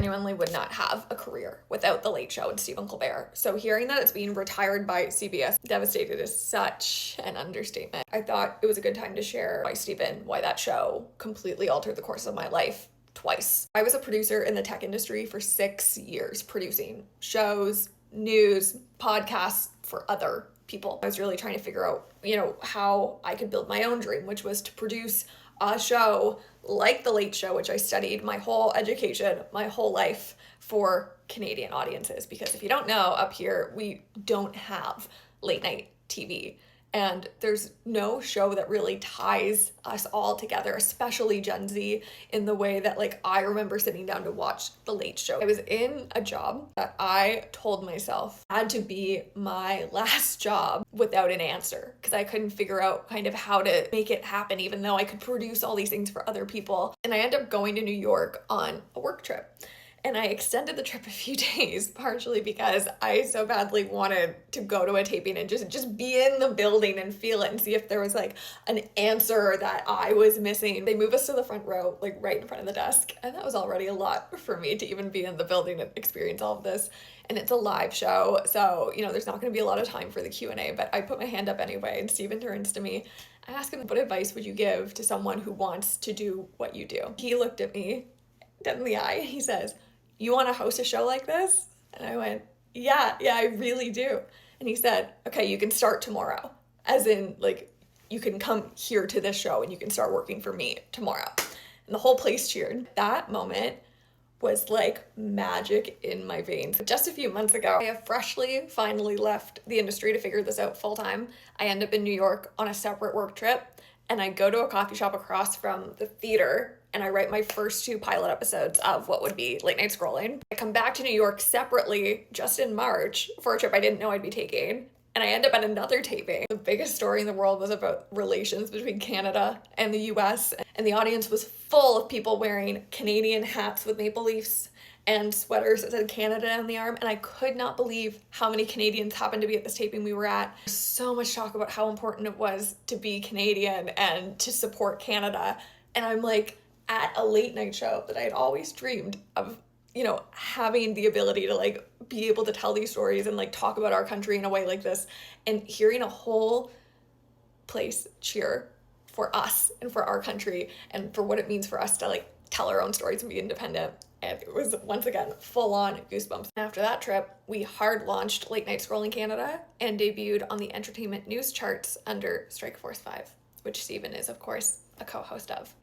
genuinely would not have a career without The Late Show and Stephen Colbert. So hearing that it's being retired by CBS, devastated is such an understatement. I thought it was a good time to share why that show completely altered the course of my life twice. I was a producer in the tech industry for 6 years, producing shows, news, podcasts for other people. I was really trying to figure out, how I could build my own dream, which was to produce a show like The Late Show, which I studied my whole education, my whole life for Canadian audiences. Because if you don't know, up here, we don't have late night TV. And there's no show that really ties us all together, especially Gen Z, in the way that I remember sitting down to watch The Late Show. I was in a job that I told myself had to be my last job without an answer, because I couldn't figure out kind of how to make it happen, even though I could produce all these things for other people. And I ended up going to New York on a work trip. And I extended the trip a few days, partially because I so badly wanted to go to a taping and just be in the building and feel it and see if there was an answer that I was missing. They moved us to the front row, right in front of the desk. And that was already a lot for me to even be in the building and experience all of this. And it's a live show, so, there's not going to be a lot of time for the Q&A, but I put my hand up anyway, and Stephen turns to me. I asked him, what advice would you give to someone who wants to do what you do? He looked at me dead in the eye, and he says, you want to host a show like this? And I went, yeah, I really do. And he said, okay, you can start tomorrow. As in, you can come here to this show and you can start working for me tomorrow. And the whole place cheered. That moment was like magic in my veins. Just a few months ago, I have finally left the industry to figure this out full time. I end up in New York on a separate work trip, and I go to a coffee shop across from the theater, and I write my first 2 pilot episodes of what would be Late Night Scrolling. I come back to New York separately just in March for a trip I didn't know I'd be taking, and I end up at another taping. The biggest story in the world was about relations between Canada and the US, and the audience was full of people wearing Canadian hats with maple leafs and sweaters that said Canada on the arm, and I could not believe how many Canadians happened to be at this taping we were at. There's so much talk about how important it was to be Canadian and to support Canada, and I'm at a late night show that I had always dreamed of, having the ability to be able to tell these stories and talk about our country in a way like this, and hearing a whole place cheer for us and for our country and for what it means for us to tell our own stories and be independent. And it was, once again, full on goosebumps. After that trip, we hard launched Late Night Scrolling Canada and debuted on the entertainment news charts under Strike Force 5, which Stephen is, of course, a co-host of.